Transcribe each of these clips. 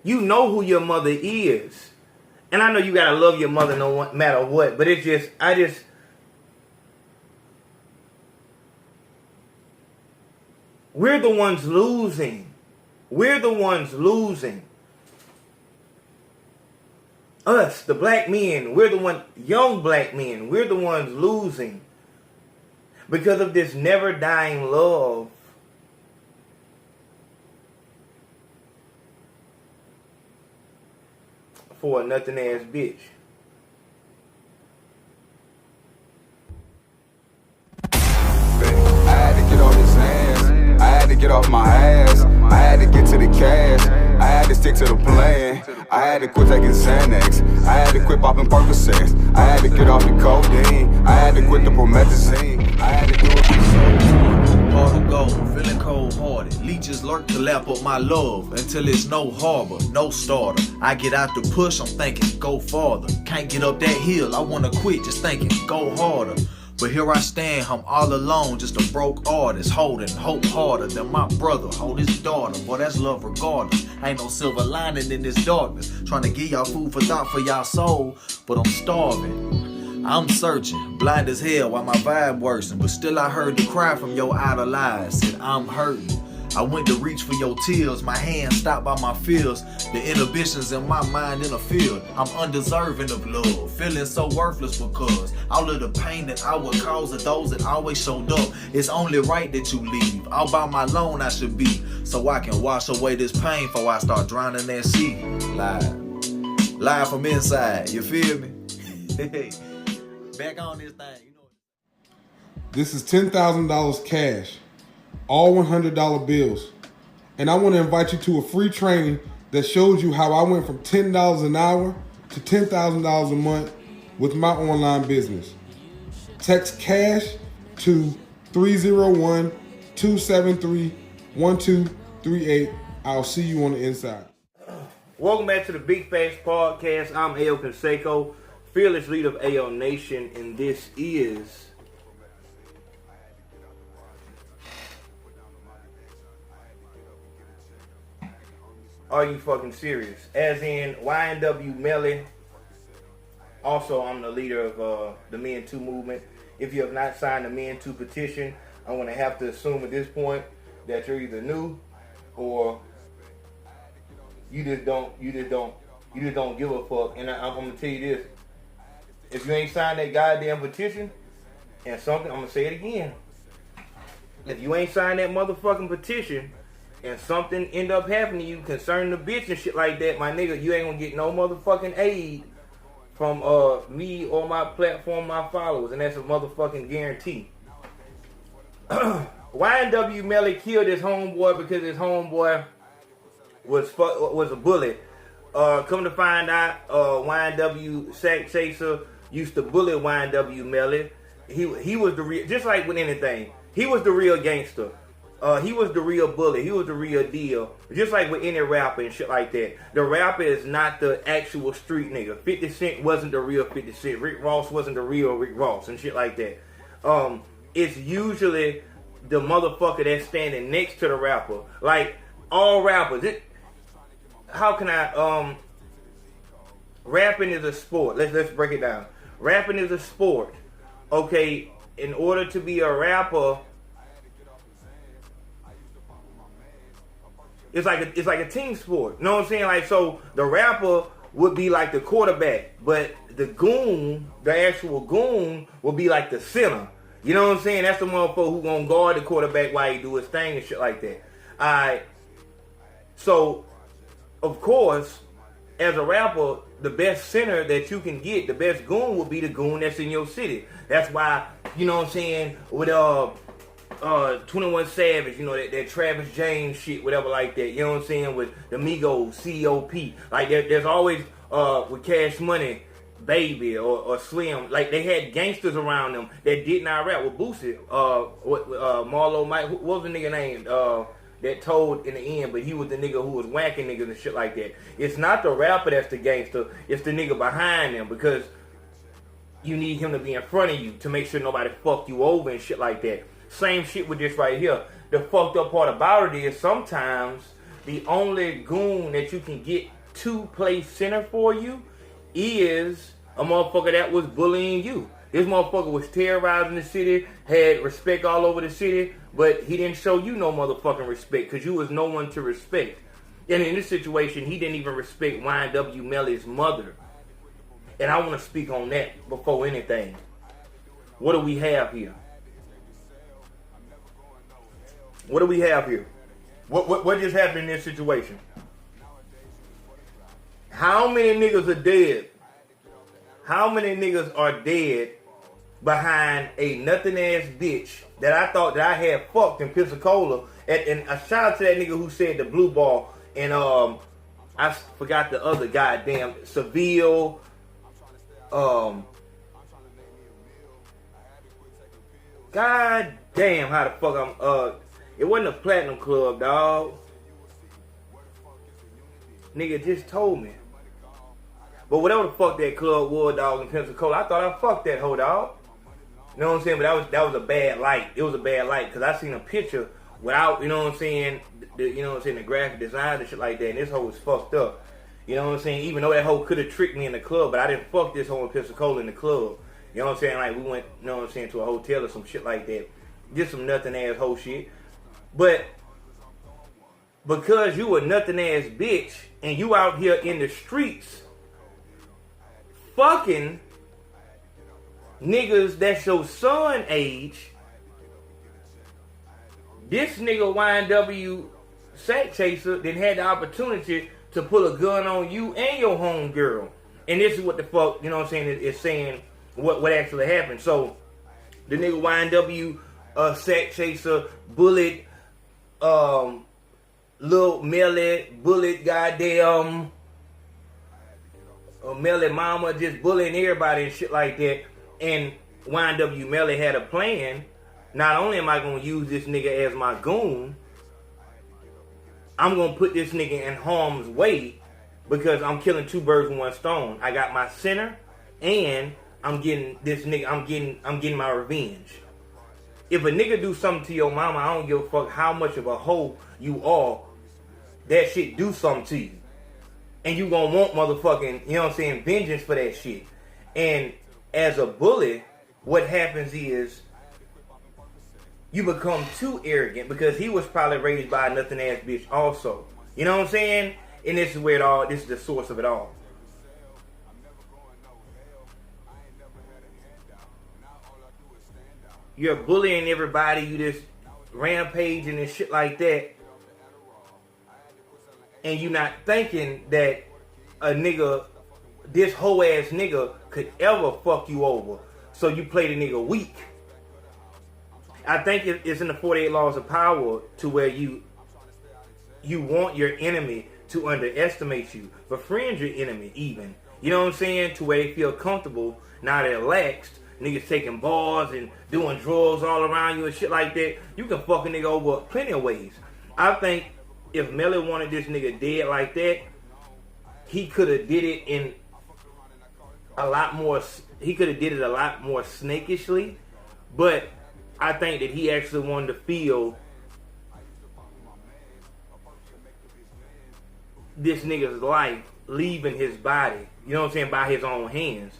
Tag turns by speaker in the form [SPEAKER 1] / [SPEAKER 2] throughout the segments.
[SPEAKER 1] You know who your mother is. And I know you gotta love your mother no matter what, but we're the ones losing. We're the ones losing. Us, the black men, young black men, we're the ones losing. Because of this never dying love for a nothing ass bitch.
[SPEAKER 2] I had to get off his hands. I had to get off my ass. I had to get to the cash. I had to stick to the plan. I had to quit taking Xanax. I had to quit popping Coversations. I had to get off the codeine. I had to quit the promethazine. I had to do it for so.
[SPEAKER 3] Heart of gold, feeling cold-hearted. Leeches lurk to lap up my love until it's no harbor, no starter. I get out the push, I'm thinking, go farther. Can't get up that hill, I wanna quit, just thinking, go harder. But here I stand, I'm all alone, just a broke artist, holding hope harder than my brother, hold his daughter. Boy, that's love regardless. Ain't no silver lining in this darkness. Trying to give y'all food for thought for y'all soul, but I'm starving. I'm searching, blind as hell while my vibe worsen, but still I heard the cry from your idle eyes, said I'm hurting. I went to reach for your tears, my hands stopped by my fears, the inhibitions in my mind interfered. I'm undeserving of love, feeling so worthless because all of the pain that I would cause to those that always showed up. It's only right that you leave, all by my loan I should be, so I can wash away this pain before I start drowning that sea. Live from inside, you feel me? Back on this thing, you know.
[SPEAKER 4] This is $10,000 cash, all $100 bills. And I want to invite you to a free training that shows you how I went from $10 an hour to $10,000 a month with my online business. Text cash to 301-273-1238. I'll see you on the inside.
[SPEAKER 1] Welcome back to the Big Facts Podcast. I'm Consaco, fearless leader of AL Nation, and this is Are You Fucking Serious? As in Ynw Melly. Also, I'm the leader of the Me Too movement. If you have not signed the Me Too petition, I'm going to have to assume at this point that you're either new or you just don't give a fuck. And I'm going to tell you this. If you ain't signed that goddamn petition and something, I'm going to say it again. If you ain't signed that motherfucking petition and something end up happening to you concerning the bitch and shit like that, my nigga, you ain't going to get no motherfucking aid from me or my platform, my followers. And that's a motherfucking guarantee. Ynw Melly killed his homeboy because his homeboy was a bully. Come to find out, Ynw Sackchaser used to bully Ynw Melly. He was the real, just like with anything, he was the real gangster. He was the real bully. He was the real deal. Just like with any rapper and shit like that. The rapper is not the actual street nigga. 50 Cent wasn't the real 50 Cent. Rick Ross wasn't the real Rick Ross and shit like that. It's usually the motherfucker that's standing next to the rapper. Like all rappers. How can I rapping is a sport. Let's break it down. Rapping is a sport. Okay, in order to be a rapper, it's like a team sport. You know what I'm saying? Like, so the rapper would be like the quarterback, but the goon, the actual goon, would be like the center. You know what I'm saying? That's the motherfucker who gonna guard the quarterback while he do his thing and shit like that. Alright. So, of course, as a rapper, the best center that you can get, the best goon will be the goon that's in your city. That's why, you know what I'm saying, with 21 Savage, you know, that Travis James shit, whatever like that, you know what I'm saying, with the Migos, COP, like there's always, with Cash Money, Baby, or Slim, like they had gangsters around them that did not rap. With Boosie, Marlo Mike, what was the nigga named, that told in the end, but he was the nigga who was whacking niggas and shit like that. It's not the rapper that's the gangster, it's the nigga behind them, because you need him to be in front of you to make sure nobody fuck you over and shit like that. Same shit with this right here. The fucked up part about it is sometimes the only goon that you can get to play center for you is a motherfucker that was bullying you. This motherfucker was terrorizing the city, had respect all over the city, but he didn't show you no motherfucking respect because you was no one to respect. And in this situation, he didn't even respect Ynw Melly's mother. And I want to speak on that before anything. What do we have here? What do we have here? What just happened in this situation? How many niggas are dead? How many niggas are dead behind a nothing ass bitch that I thought that I had fucked in Pensacola? And a shout out to that nigga who said the blue ball. And I forgot the other goddamn Seville. God damn, how the fuck I'm it wasn't a platinum club, dog. Nigga just told me. But whatever the fuck that club was, dog, in Pensacola, I thought I fucked that hoe, dog. You know what I'm saying? But that was a bad light. It was a bad light because I seen a picture without, you know what I'm saying, the graphic design and shit like that, and this hoe was fucked up. You know what I'm saying? Even though that hoe could have tricked me in the club, but I didn't fuck this hoe in Pensacola in the club. You know what I'm saying? Like, we went, you know what I'm saying, to a hotel or some shit like that. Just some nothing ass hoe shit. But because you a nothing ass bitch and you out here in the streets fucking niggas that's your son age, this nigga Ynw Sackchaser then had the opportunity to pull a gun on you and your home girl. And this is what the fuck, you know what I'm saying, is saying what actually happened. So the nigga Ynw Sackchaser bullied Lil Melly, bullied goddamn Melly mama, just bullying everybody and shit like that. And Ynw Melly had a plan. Not only am I going to use this nigga as my goon, I'm going to put this nigga in harm's way because I'm killing two birds with one stone. I got my center and I'm getting this nigga, I'm getting my revenge. If a nigga do something to your mama, I don't give a fuck how much of a hoe you are. That shit do something to you. And you gonna want motherfucking, you know what I'm saying, vengeance for that shit. And as a bully, what happens is you become too arrogant because he was probably raised by a nothing ass bitch also. You know what I'm saying? And this is where this is the source of it all. You're bullying everybody, you just rampaging and shit like that. And you not thinking that a nigga, this hoe ass nigga could ever fuck you over. So you play the nigga weak. I think it's in the 48 laws of power to where you want your enemy to underestimate you, befriend your enemy even. You know what I'm saying? To where they feel comfortable, now they're laxed. Niggas taking bars and doing drugs all around you and shit like that. You can fuck a nigga over plenty of ways. I think if Melly wanted this nigga dead like that, he could have did it in a lot more. He could have did it a lot more snakishly, but I think that he actually wanted to feel this nigga's life leaving his body. You know what I'm saying? By his own hands.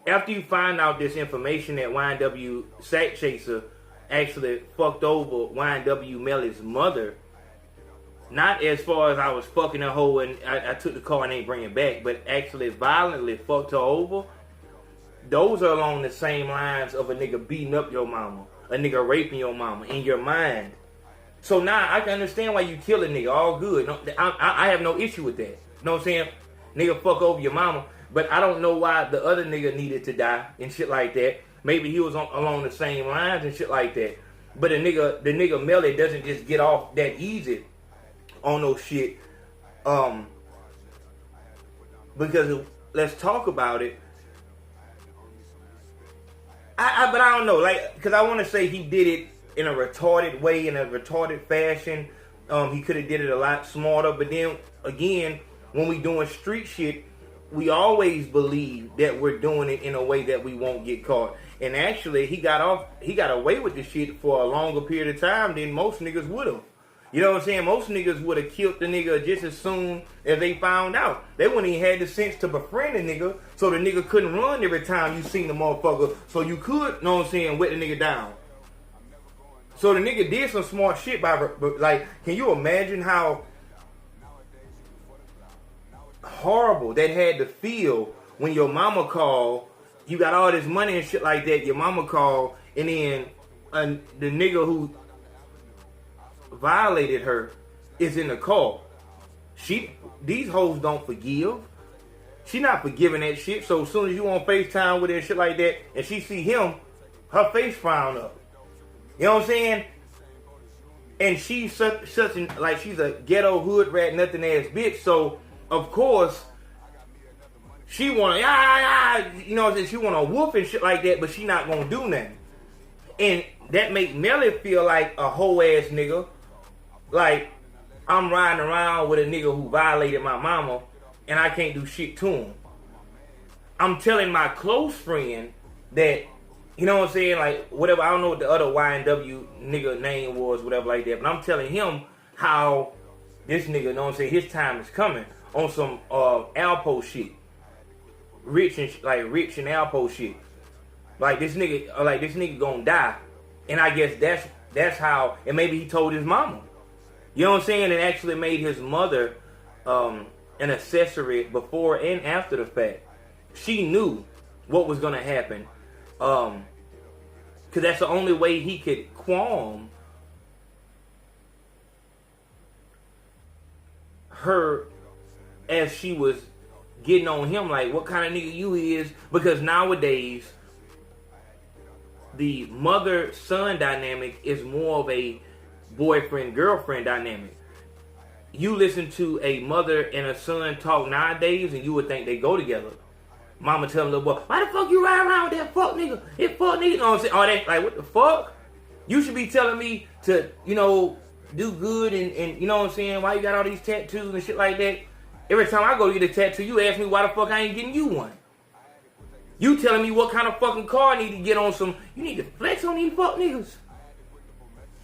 [SPEAKER 1] After you find out this information that Ynw Sackchaser actually fucked over Ynw Melly's mother, not as far as I was fucking a hoe and I took the car and ain't bring it back, but actually violently fucked her over, those are along the same lines of a nigga beating up your mama, a nigga raping your mama in your mind. So now I can understand why you kill a nigga, all good. No, I have no issue with that. You know what I'm saying? Nigga fuck over your mama. But I don't know why the other nigga needed to die and shit like that. Maybe he was along the same lines and shit like that. But the nigga Melly doesn't just get off that easy on no shit. Because let's talk about it. But I don't know, like, because I want to say he did it in a retarded way, in a retarded fashion. He could have did it a lot smarter. But then again, when we doing street shit, we always believe that we're doing it in a way that we won't get caught. And actually, he got away with the shit for a longer period of time than most niggas would have. You know what I'm saying? Most niggas would have killed the nigga just as soon as they found out. They wouldn't even had the sense to befriend the nigga, so the nigga couldn't run every time you seen the motherfucker, so you could, know what I'm saying, wet the nigga down. So the nigga did some smart shit by, like, can you imagine how horrible that had to feel when your mama called, you got all this money and shit like that, your mama called, and then the nigga who violated her is in the car. These hoes don't forgive. She not forgiving that shit. So as soon as you on FaceTime with her and shit like that, and she see him, her face frown up. You know what I'm saying? And she's such like she's a ghetto hood rat, nothing ass bitch. So of course she wanna you know what I'm saying? She wanna whoop and shit like that, but she not gonna do nothing. And that make Melly feel like a hoe ass nigga. Like, I'm riding around with a nigga who violated my mama and I can't do shit to him. I'm telling my close friend that, you know what I'm saying, like, whatever, I don't know what the other Ynw nigga name was, whatever like that, but I'm telling him how this nigga, you know what I'm saying, his time is coming on some Alpo shit. Rich and Alpo shit. Like, this nigga gonna die. And I guess that's how, and maybe he told his mama. You know what I'm saying? And actually made his mother an accessory before and after the fact. She knew what was going to happen. Because that's the only way he could qualm her as she was getting on him. Like, what kind of nigga you is? Because nowadays, the mother-son dynamic is more of a boyfriend-girlfriend dynamic. You listen to a mother and a son talk nowadays and you would think they go together. Mama tell little boy, why the fuck you ride around with that fuck nigga? That fuck nigga. You know what I'm saying? All that, like, what the fuck? You should be telling me to, you know, do good and you know what I'm saying? Why you got all these tattoos and shit like that? Every time I go to get a tattoo, you ask me why the fuck I ain't getting you one. You telling me what kind of fucking car I need to get on some, you need to flex on these fuck niggas.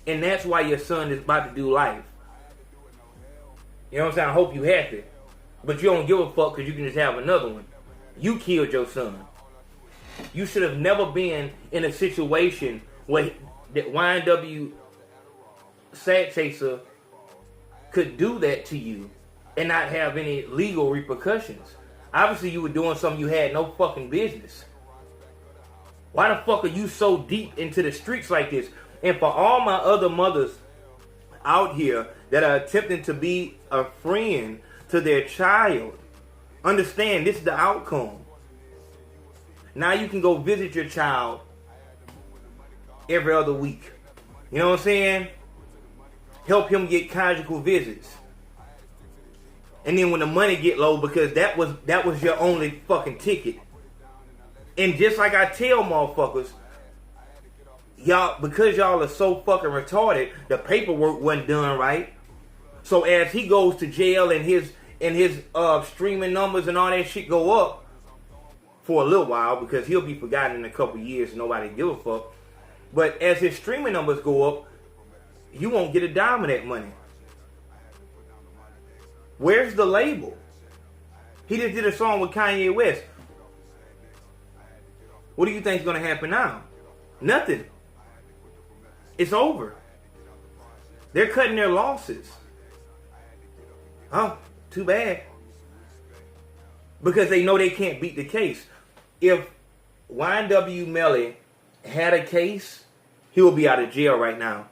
[SPEAKER 1] And that's why your son is about to do life. You know what I'm saying? I hope you happy. But you don't give a fuck because you can just have another one. You killed your son. You should have never been in a situation where that Ynw Sackchaser could do that to you and not have any legal repercussions. Obviously you were doing something you had no fucking business. Why the fuck are you so deep into the streets like this? And for all my other mothers out here that are attempting to be a friend to their child, understand this is the outcome. Now you can go visit your child every other week. You know what I'm saying? Help him get conjugal visits. And then when the money get low, because that was your only fucking ticket. And just like I tell motherfuckers, y'all, because y'all are so fucking retarded, the paperwork wasn't done right. So as he goes to jail and his streaming numbers and all that shit go up for a little while, because he'll be forgotten in a couple years and nobody give a fuck. But as his streaming numbers go up, you won't get a dime of that money. Where's the label? He just did a song with Kanye West. What do you think is going to happen now? Nothing. It's over. They're cutting their losses. Oh, too bad. Because they know they can't beat the case. If Ynw Melly had a case, he would be out of jail right now.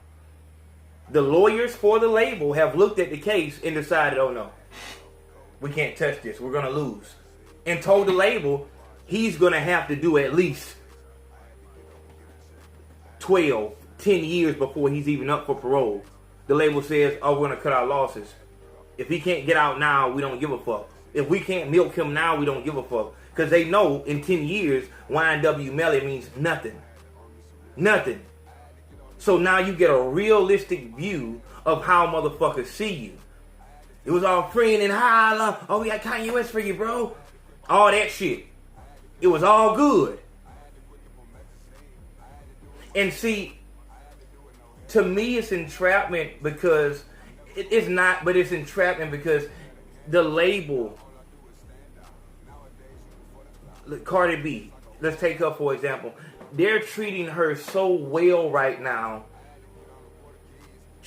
[SPEAKER 1] The lawyers for the label have looked at the case and decided, oh no, we can't touch this. We're going to lose. And told the label he's going to have to do at least 12, 10 years before he's even up for parole. The label says, oh, we're going to cut our losses. If he can't get out now, we don't give a fuck. If we can't milk him now, we don't give a fuck. Because they know in 10 years, Ynw Melly means nothing. Nothing. So now you get a realistic view of how motherfuckers see you. It was all friend and holla. Oh, we got Kanye West for you, bro. All that shit. It was all good. And see, to me it's entrapment because It's not, but it's entrapment because the label. Look, Cardi B, let's take her for example. They're treating her so well right now.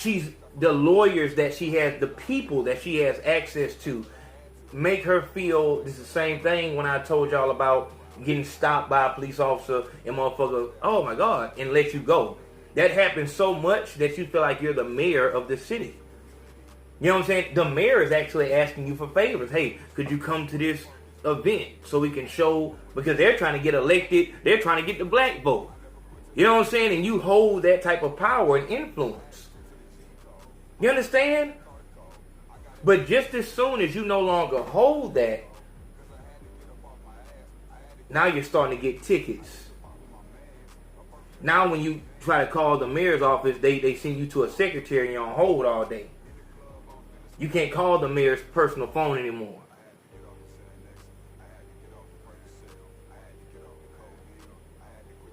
[SPEAKER 1] The lawyers that she has, the people that she has access to, make her feel this is the same thing when I told y'all about getting stopped by a police officer and motherfucker, oh my God, and let you go. That happens so much that you feel like you're the mayor of the city. You know what I'm saying? The mayor is actually asking you for favors. Hey, could you come to this event so we can show, because they're trying to get elected, they're trying to get the black vote. You know what I'm saying? And you hold that type of power and influence. You understand? But just as soon as you no longer hold that, now you're starting to get tickets. Now when you try to call the mayor's office, they send you to a secretary and you're on hold all day. You can't call the mayor's personal phone anymore.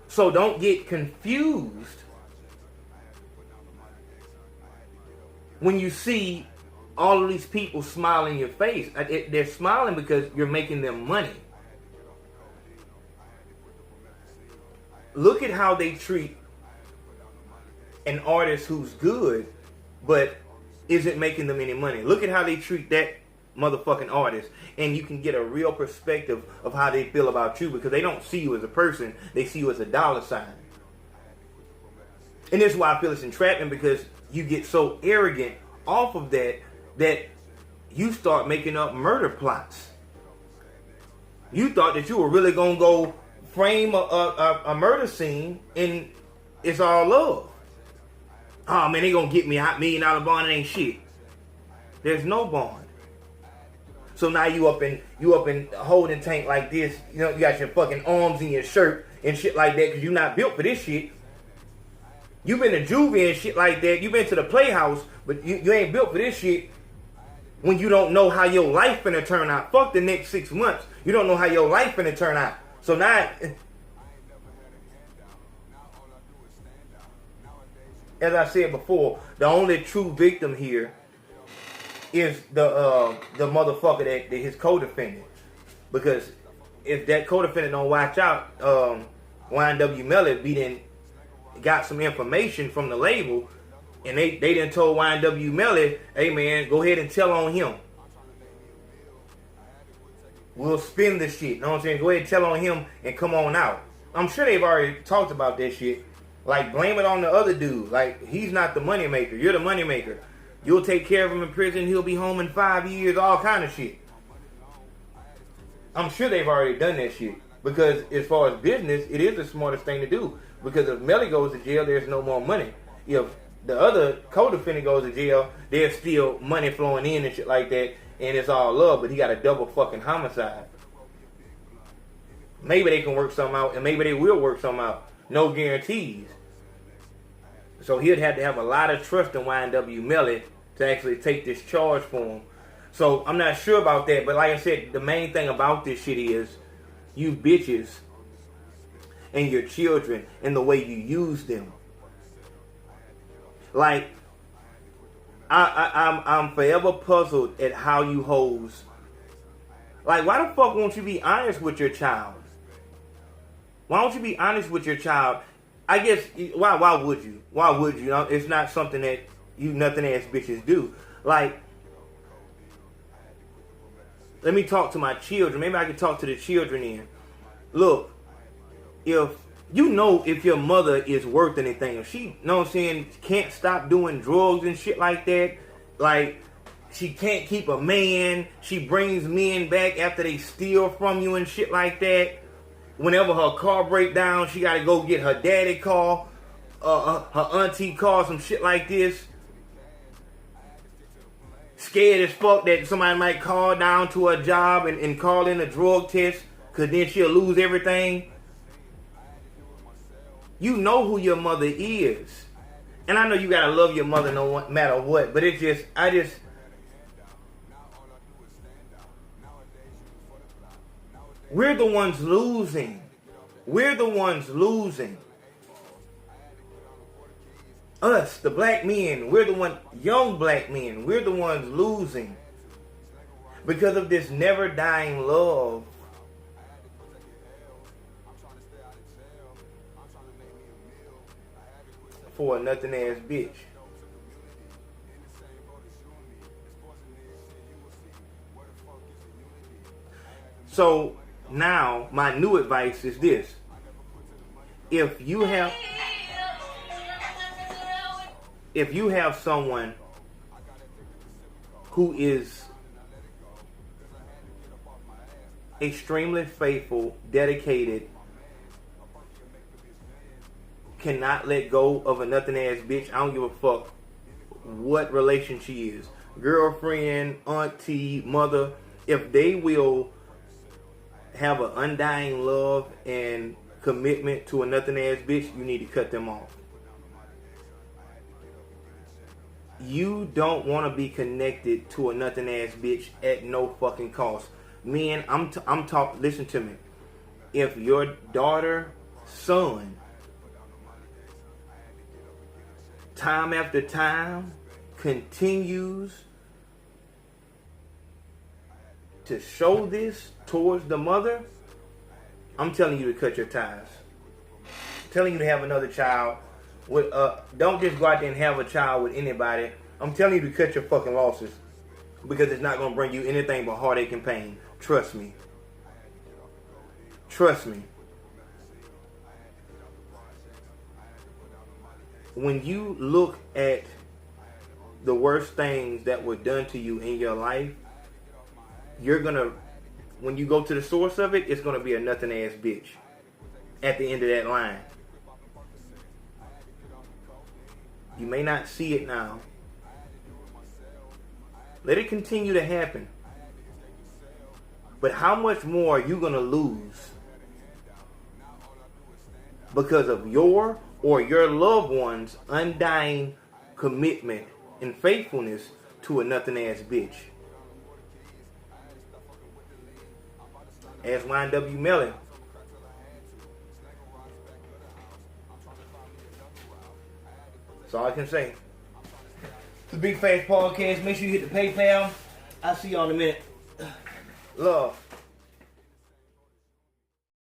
[SPEAKER 1] So don't get confused when you see all of these people smile in your face. They're smiling because you're making them money. Look at how they treat an artist who's good, but isn't making them any money. Look at how they treat that motherfucking artist. And you can get a real perspective of how they feel about you, because they don't see you as a person. They see you as a dollar sign. And this is why I feel it's entrapment, because you get so arrogant off of that you start making up murder plots. You thought that you were really going to go frame a murder scene and it's all love. Oh man, they going to get me $1 million bond, it ain't shit. There's no bond. So now you up in holding tank like this. You know, you got your fucking arms in your shirt and shit like that because you're not built for this shit. You been to juvy and shit like that. You been to the playhouse, but you ain't built for this shit. When you don't know how your life finna turn out. Fuck the next 6 months. You don't know how your life finna turn out. So now, as I said before, the only true victim here is the motherfucker that his co-defendant. Because if that co-defendant don't watch out, Ynw Melly be got some information from the label, and they done told Ynw Melly, hey man, go ahead and tell on him. We'll spin the shit. You know what I'm saying? Go ahead and tell on him and come on out. I'm sure they've already talked about that shit. Like, blame it on the other dude. Like, he's not the money maker. You're the money maker. You'll take care of him in prison. He'll be home in 5 years. All kind of shit. I'm sure they've already done that shit. Because as far as business, it is the smartest thing to do. Because if Melly goes to jail, there's no more money. If the other co-defendant goes to jail, there's still money flowing in and shit like that. And it's all love. But he got a double fucking homicide. Maybe they can work something out. And maybe they will work something out. No guarantees. So he'd have to have a lot of trust in Ynw Melly to actually take this charge for him. So I'm not sure about that. But like I said, the main thing about this shit is you bitches and your children and the way you use them. Like, I'm forever puzzled at how you hoes. Like, why the fuck won't you be honest with your child? Why don't you be honest with your child? I guess, why would you? Why would you? It's not something that you nothing ass bitches do. Like, let me talk to my children. Maybe I can talk to the children in. Look, if your mother is worth anything, if she, you know what I'm saying, can't stop doing drugs and shit like that, like, she can't keep a man, she brings men back after they steal from you and shit like that. Whenever her car break down, she gotta go get her daddy car, her auntie car, some shit like this. Scared as fuck that somebody might call down to her job and call in a drug test, cause then she'll lose everything. You know who your mother is. And I know you gotta love your mother no matter what, but we're the ones losing. We're the ones losing. us, the black men, we're the one, young black men, we're the ones losing because of this never dying love for a nothing ass bitch. So now my new advice is this. If you have someone who is extremely faithful, dedicated, cannot let go of a nothing ass bitch, I don't give a fuck what relation she is, girlfriend, auntie, mother, if they will have an undying love and commitment to a nothing ass bitch, you need to cut them off. You don't want to be connected to a nothing ass bitch at no fucking cost. Men, I'm talking. Listen to me. If your daughter, son, time after time continues to show this towards the mother, I'm telling you to cut your ties. I'm telling you to have another child. With don't just go out there and have a child with anybody. I'm telling you to cut your fucking losses, because it's not going to bring you anything but heartache and pain. Trust me. Trust me. When you look at the worst things that were done to you in your life, you're going to, when you go to the source of it, it's going to be a nothing ass bitch at the end of that line. You may not see it now. Let it continue to happen. But how much more are you going to lose because of your or your loved one's undying commitment and faithfulness to a nothing ass bitch? Ask Ynw Melly. That's all I can say. The Big Face Podcast. Make sure you hit the PayPal. I'll see y'all in a minute. Love.